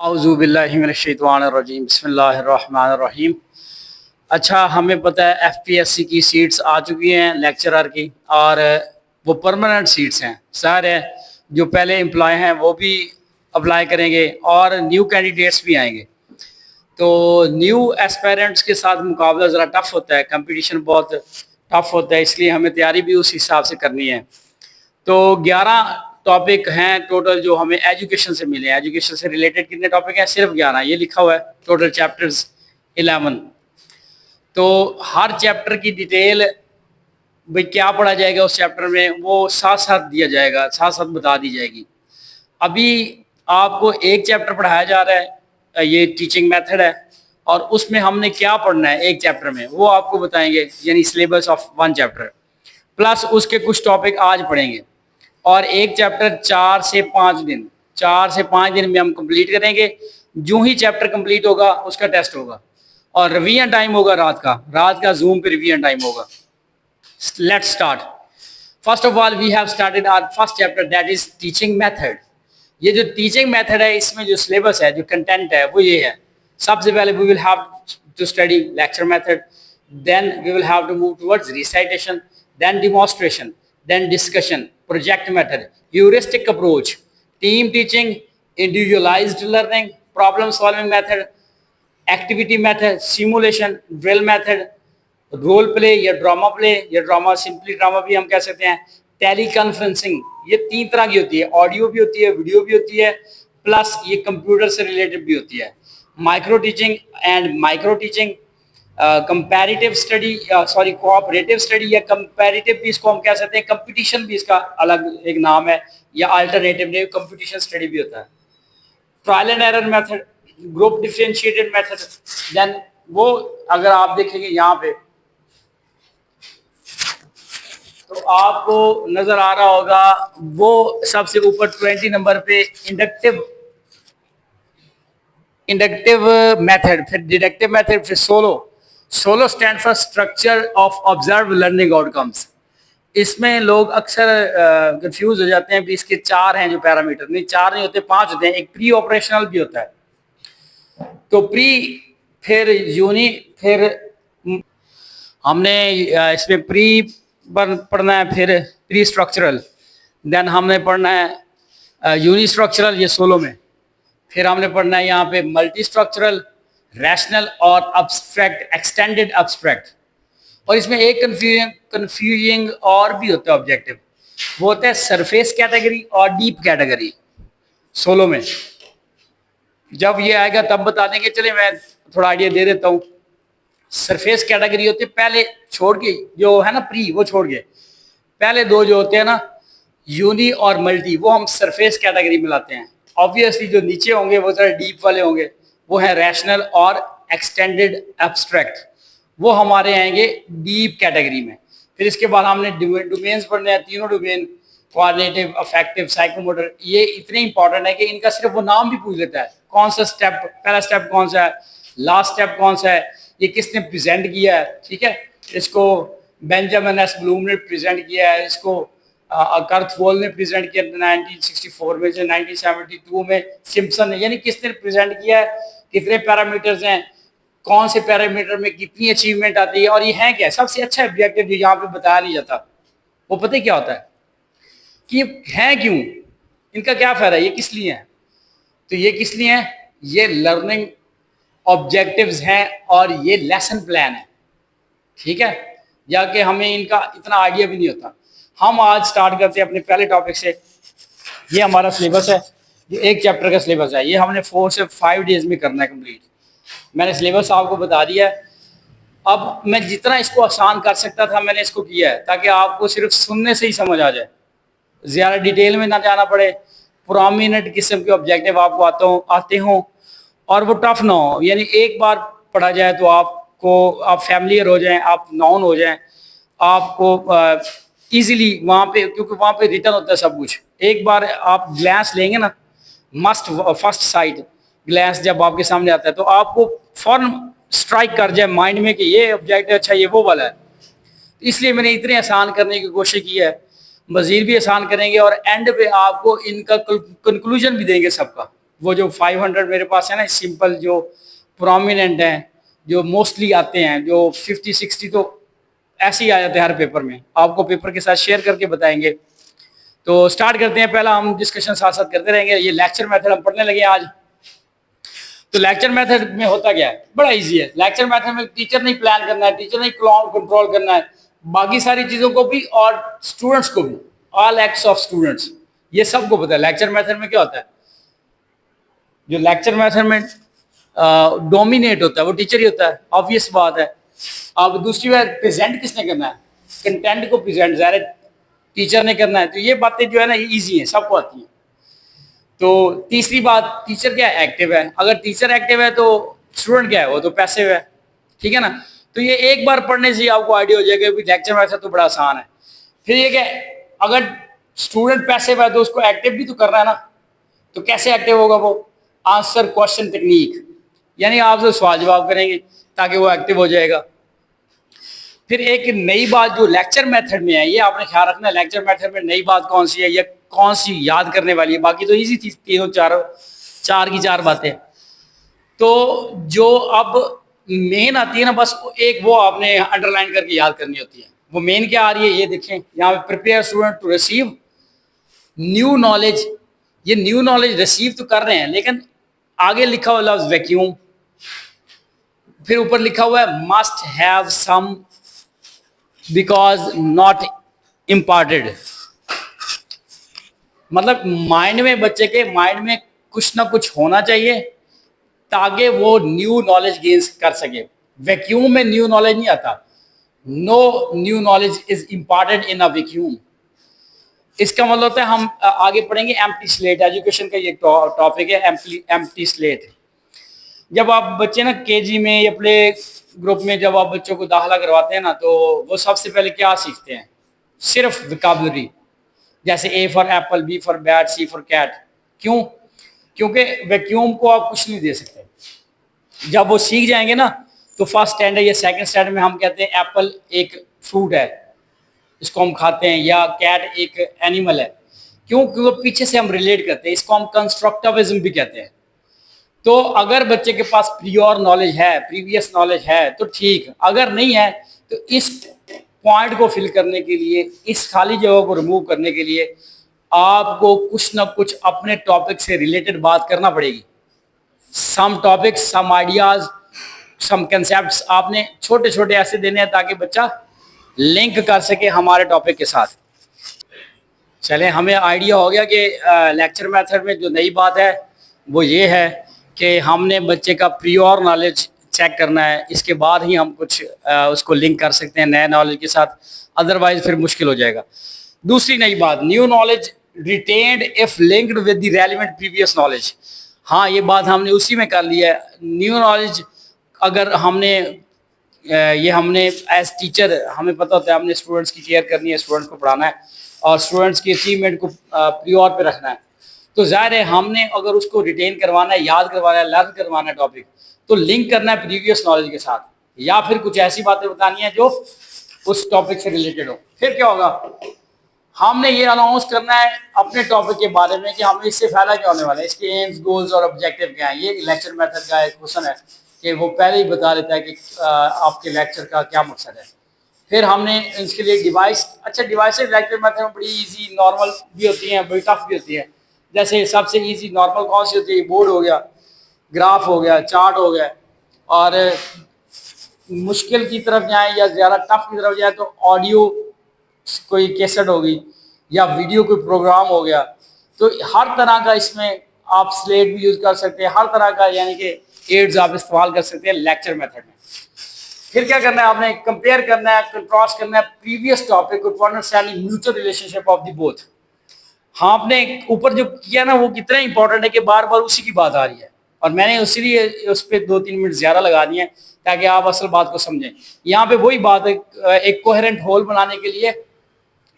औज़ुबिल्लाहिमिनश्शैतानिर्रजीम बिस्मिल्लाहिर्रहमानिर्रहीम। अच्छा, हमें पता है एफपीएससी की सीट्स आ चुकी हैं लेक्चरर की, और वो परमानेंट सीट्स हैं। सर है जो पहले एम्प्लॉय हैं वो भी अप्लाई करेंगे और न्यू कैंडिडेट्स भी आएंगे। तो न्यू एस्पायरेंट्स के साथ मुकाबला ज़रा टफ होता है, कंपटीशन बहुत टफ होता है, इसलिए हमें तैयारी भी उस हिसाब से करनी है। तो 11 टॉपिक हैं टोटल जो हमें एजुकेशन से मिले। एजुकेशन से रिलेटेड कितने टॉपिक हैं? सिर्फ 11। ये लिखा हुआ है टोटल चैप्टर्स 11। तो हर चैप्टर की डिटेल भाई क्या पढ़ा जाएगा उस चैप्टर में वो साथ साथ दिया जाएगा, साथ साथ बता दी जाएगी। अभी आपको एक चैप्टर पढ़ाया जा रहा है, ये टीचिंग मेथड है, और उसमें हमने क्या पढ़ना है एक चैप्टर में वो आपको बताएंगे, यानी सिलेबस ऑफ 1 चैप्टर प्लस उसके कुछ टॉपिक आज पढ़ेंगे। और एक चैप्टर 4 से 5 दिन में हम कंप्लीट करेंगे। जो ही चैप्टर कंप्लीट होगा उसका टेस्ट होगा, और रिवीजन टाइम होगा रात का जूम पे रिवीजन टाइम होगा। Let's start. First of all we have started our first chapter, that is teaching method. ये जो टीचिंग मेथड है इसमें जो सिलेबस है, जो कंटेंट है वो ये है। सबसे पहले we will have to study lecture method, then we will have to move towards recitation, then demonstration, then discussion, project method, heuristic approach, team teaching, individualized learning, problem solving method, activity method, simulation, drill method, role play या drama play या drama, simply drama भी हम कह सकते हैं, tele conferencing. ये 3 तरह की होती है, ऑडियो भी होती है, वीडियो भी होती है, प्लस ये कंप्यूटर से रिलेटेड भी होती है। Micro teaching and micro teaching, comparative study, sorry cooperative study या कंपैरेटिव भी इसको हम कह सकते हैं, कंपटीशन भी इसका अलग एक नाम है, या अल्टरनेटिव कंपटीशन स्टडी भी होता है। Trial and error method, group differentiated method, then वो अगर आप देखेंगे यहाँ पे तो आपको नजर आ रहा होगा वो सबसे ऊपर 20 नंबर पे इंडक्टिव मेथड, फिर डिडक्टिव मेथड, फिर solo stand for structure of observe learning outcomes. इसमें लोग अक्सर कंफ्यूज हो जाते हैं कि इसके 4 हैं जो पैरामीटर। नहीं, 4 नहीं होते, 5 होते हैं। एक प्री ऑपरेशनल भी होता है। तो प्री, फिर यूनी, फिर हमने इसमें प्री पढ़ना है, फिर प्री स्ट्रक्चरल, देन हमने पढ़ना है यूनी स्ट्रक्चरल, ये सोलो में। फिर हमने पढ़ना है यहाँ पे मल्टी स्ट्रक्चरल, रैशनल और अब्स्ट्रैक्ट, एक्सटेंडेड अब्स्ट्रैक्ट। और इसमें एक कंफ्यूजिंग और भी होता है ऑब्जेक्टिव, वो होता है सरफेस कैटेगरी और डीप कैटेगरी सोलो में। जब ये आएगा तब बता देंगे, चले मैं थोड़ा आइडिया दे देता हूँ। सरफेस कैटेगरी होती है पहले छोड़ के, जो है ना प्री, वो छोड़ के पहले 2 जो होते हैं ना, यूनी और मल्टी, वो हम सरफेस कैटेगरी में लाते हैं। ऑब्वियसली जो नीचे होंगे वो थोड़े डीप वाले होंगे, वो है रैशनल और एक्सटेंडेड एब्स्ट्रैक्ट, वो हमारे आएंगे डीप कैटेगरी में। फिर इसके बाद हमने डोमेन्स पढ़ने हैं, तीनों डोमेन, कोऑर्डिनेटिव, अफेक्टिव, साइकोमोटर। ये इतने इंपॉर्टेंट है कि इनका सिर्फ वो नाम भी पूछ लेता है, कौन सा स्टेप, पहला स्टेप कौन सा है, लास्ट स्टेप कौन सा है, ये किसने प्रेजेंट किया है। ठीक है, इसको बेंजामिन एस ब्लूम ने प्रेजेंट किया है, इसको कर्थ वॉल ने प्रेजेंट किया 1964 में से 1972 में सिम्पसन ने, यानी किसने प्रेजेंट किया है, कितने पैरामीटर्स हैं, कौन से पैरामीटर में कितनी अचीवमेंट आती है, और ये है क्या। सबसे अच्छा ऑब्जेक्टिव जो यहाँ पे बताया नहीं जाता वो पता है क्या होता है, कि ये है क्यों, इनका क्या फायदा, ये किस लिए है। तो ये किस लिए है, ये लर्निंग ऑब्जेक्टिव्स हैं और ये लेसन प्लान है। ठीक है, जाके हमें इनका इतना आइडिया भी नहीं होता। हम आज स्टार्ट करते हैं अपने पहले टॉपिक से। ये हमारा सिलेबस है, ये एक चैप्टर का सिलेबस है, ये हमने 4 से 5 डेज में करना है कंप्लीट। मैंने सिलेबस आपको बता दिया है। अब मैं जितना इसको आसान कर सकता था मैंने इसको किया है, ताकि आपको सिर्फ सुनने से ही समझ आ जाए, ज़्यादा डिटेल में ना जाना पड़े, प्रोमिनेंट किस्म के ऑब्जेक्टिव आपको आते हों और वो टफ ना हो। यानी एक बार पढ़ा जाए तो आप फैमिलियर हो जाएं, आप नॉन हो जाएं, आपको इजीली वहाँ पे, क्योंकि वहाँ पे रिटर्न होता है सब कुछ। एक बार आप ग्लांस लेंगे ना, मस्ट फर्स्ट साइड ग्लांस जब आपके सामने आता है तो आपको फौरन स्ट्राइक कर जाए माइंड में कि ये ऑब्जेक्ट अच्छा ये वो वाला है। इसलिए मैंने इतने आसान करने की कोशिश की है, मज़ीद भी आसान करेंगे और एंड पे आपको इनका कंक्लूजन भी देंगे सबका। वो जो 500 मेरे पास है ना सिंपल, जो प्रोमिनेंट हैं, जो मोस्टली आते हैं, जो 50-60 तो ऐसे ही आ जाते हैं हर पेपर में, आपको पेपर के साथ शेयर करके बताएंगे। तो स्टार्ट करते हैं, पहला हम डिस्कशन साथ साथ करते रहेंगे। ये लेक्चर मेथड हम पढ़ने लगे आज। तो लेक्चर मेथड में होता क्या है, बड़ा इजी है। लेक्चर मेथड में टीचर नहीं प्लान करना है, टीचर नहीं कंट्रोल करना है, बाकी सारी चीज़ों को भी और स्टूडेंट्स को भी, ऑल एक्ट्स ऑफ स्टूडेंट्स, ये सबको पता है। लेक्चर मेथड में क्या होता है, जो लेक्चर मेथड में डोमिनेट होता है वो टीचर ही होता है, ऑब्वियस बात है। अब दूसरी बात, प्रेजेंट किसने करना है, कंटेंट को प्रेजेंट ज़ाहिर टीचर ने करना है। तो ये बातें जो है ना ये ईजी है, सबको आती हैं। तो तीसरी बात, टीचर क्या है, एक्टिव है। अगर टीचर एक्टिव है तो स्टूडेंट क्या है, वो तो पैसिव है, ठीक है ना। तो ये एक बार पढ़ने से ही आपको आइडिया हो जाएगा कि लेक्चर में ऐसा तो बड़ा आसान है। फिर ये क्या, अगर स्टूडेंट पैसिव है तो उसको एक्टिव भी तो करना है ना। तो कैसे एक्टिव होगा वो, आंसर क्वेश्चन टेक्निक, यानी आप जो सवाल जवाब करेंगे ताकि वो एक्टिव हो जाएगा। फिर एक नई बात जो लेक्चर मेथड में है, ये आपने ख्याल रखना है, लेक्चर मेथड में नई बात कौन सी है, ये कौन सी याद करने वाली है। बाकी तो इजी थी, तीनों चार की चार बातें। तो जो अब मेन आती है ना, बस एक वो आपने अंडरलाइन करके याद करनी होती है। वो मेन क्या आ रही है, ये देखें यहाँ पे, prepare student to receive new knowledge. ये न्यू नॉलेज रिसीव तो कर रहे हैं, लेकिन आगे लिखा हुआ लफ्ज वैक्यूम, फिर ऊपर लिखा हुआ है must have some because not imparted. मतलब माइंड में, बच्चे के माइंड में कुछ ना कुछ होना चाहिए ताकि वो न्यू नॉलेज गेन कर सके। वैक्यूम में न्यू नॉलेज नहीं आता। No new knowledge is imparted in a vacuum. इसका मतलब होता है, हम आगे पढ़ेंगे एम्प्टी स्लेट, एजुकेशन का ये टॉपिक है, एम्प्टी स्लेट। जब आप बच्चे ना केजी में या प्ले ग्रुप में जब आप बच्चों को दाखिला करवाते हैं ना, तो वो सबसे पहले क्या सीखते हैं, सिर्फ विकाबलरी, जैसे A for apple, B for bat, C for cat. क्यों, क्योंकि वैक्यूम को आप कुछ नहीं दे सकते। जब वो सीख जाएंगे ना, तो फर्स्ट स्टैंडर्ड या सेकंड स्टैंडर्ड में हम कहते हैं एप्पल एक फ्रूट है, इसको हम खाते हैं, या कैट एक एनिमल है। क्यों, क्योंकि पीछे से हम रिलेट करते हैं, इसको हम कंस्ट्रक्टिविज्म भी कहते हैं। तो अगर बच्चे के पास प्रियोर नॉलेज है, प्रीवियस नॉलेज है तो ठीक, अगर नहीं है तो इस पॉइंट को फिल करने के लिए, इस खाली जगह को रिमूव करने के लिए आपको कुछ ना कुछ अपने टॉपिक से रिलेटेड बात करना पड़ेगी। सम टॉपिक्स, सम आइडियाज, सम कंसेप्ट्स आपने छोटे छोटे ऐसे देने हैं ताकि बच्चा लिंक कर सके हमारे टॉपिक के साथ। चले, हमें आइडिया हो गया कि लेक्चर मेथड में जो नई बात है वो ये है कि हमने बच्चे का प्रियोर नॉलेज चेक करना है, इसके बाद ही हम कुछ उसको लिंक कर सकते हैं नए नॉलेज के साथ, अदरवाइज फिर मुश्किल हो जाएगा। दूसरी नई बात, new knowledge retained if linked with the relevant previous knowledge. हाँ, ये बात हमने उसी में कर ली है। न्यू नॉलेज अगर हमने ये हमने एज टीचर हमें पता होता है, हमने स्टूडेंट्स की केयर करनी है, स्टूडेंट्स को पढ़ाना है और स्टूडेंट्स की अचीवमेंट को प्रियोर पे रखना है। तो जाहिर है हमने अगर उसको रिटेन करवाना है, याद करवाना है, लर्न करवाना है टॉपिक, तो लिंक करना है प्रीवियस नॉलेज के साथ, या फिर कुछ ऐसी बातें बतानी है जो उस टॉपिक से रिलेटेड हो। फिर क्या होगा, हमने ये अनाउंस करना है अपने टॉपिक के बारे में कि हमें इससे फायदा क्या होने वाला है, इसके एम्स, गोल्स और ऑब्जेक्टिव क्या है। ये लेक्चर मेथड का एक क्वेश्चन है कि वो पहले ही बता देता है कि आपके लेक्चर का क्या मकसद है। फिर हमने इसके लिए डिवाइस, अच्छा डिवाइसेज लेक्चर मेथड में बड़ी इजी नॉर्मल भी होती हैं, बड़ी टफ भी होती है। जैसे सबसे इजी नॉर्मल कौन सी होती है, बोर्ड हो गया, ग्राफ हो गया, चार्ट हो गया। और मुश्किल की तरफ जाएं या ज़्यादा टफ की तरफ जाए तो ऑडियो कोई कैसेट होगी या वीडियो कोई प्रोग्राम हो गया। तो हर तरह का इसमें आप स्लेट भी यूज़ कर सकते हैं, हर तरह का यानी कि एड्स आप इस्तेमाल कर सकते हैं लेक्चर मेथड में। फिर क्या करना है, आपने कंपेयर करना है, कंट्रास्ट करना है प्रीवियस टॉपिक को, understanding mutual relationship of the both. हाँ, आपने ऊपर जो किया ना वो कितना इंपॉर्टेंट है कि बार बार उसी की बात आ रही है, और मैंने उसीलिए उस पर 2-3 मिनट ज़्यादा लगा दिए हैं ताकि आप असल बात को समझें। यहाँ पे वही बात है, एक कोहेरेंट होल बनाने के लिए,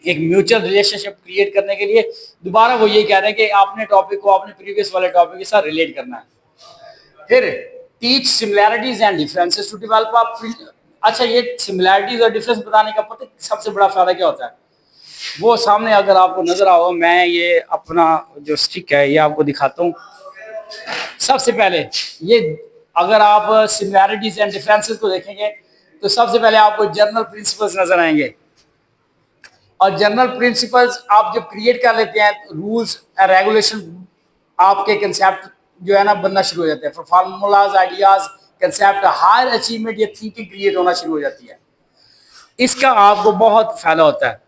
एक म्यूचुअल रिलेशनशिप क्रिएट करने के लिए दोबारा वो ये कह रहे हैं कि आपने टॉपिक को अपने प्रीवियस वाले टॉपिक के साथ रिलेट करना है। फिर teach similarities and differences to develop up. अच्छा, ये सिमिलैरिटीज और डिफरेंस बताने का पता सबसे बड़ा फायदा क्या होता है, वो सामने अगर आपको नजर आओ, मैं ये अपना जो स्टिक है ये आपको दिखाता हूँ। सबसे पहले ये अगर आप सिमिलैरिटीज एंड डिफरेंसेस को देखेंगे तो सबसे पहले आपको जनरल प्रिंसिपल्स नजर आएंगे। और जनरल प्रिंसिपल्स आप जब क्रिएट कर लेते हैं, रूल्स रेगुलेशन, आपके कंसेप्ट जो है ना बनना शुरू हो जाते हैं। Formulas, ideas, concept, higher achievement या थिंकिंग क्रिएट होना शुरू हो जाती है। इसका आपको बहुत फायदा होता है।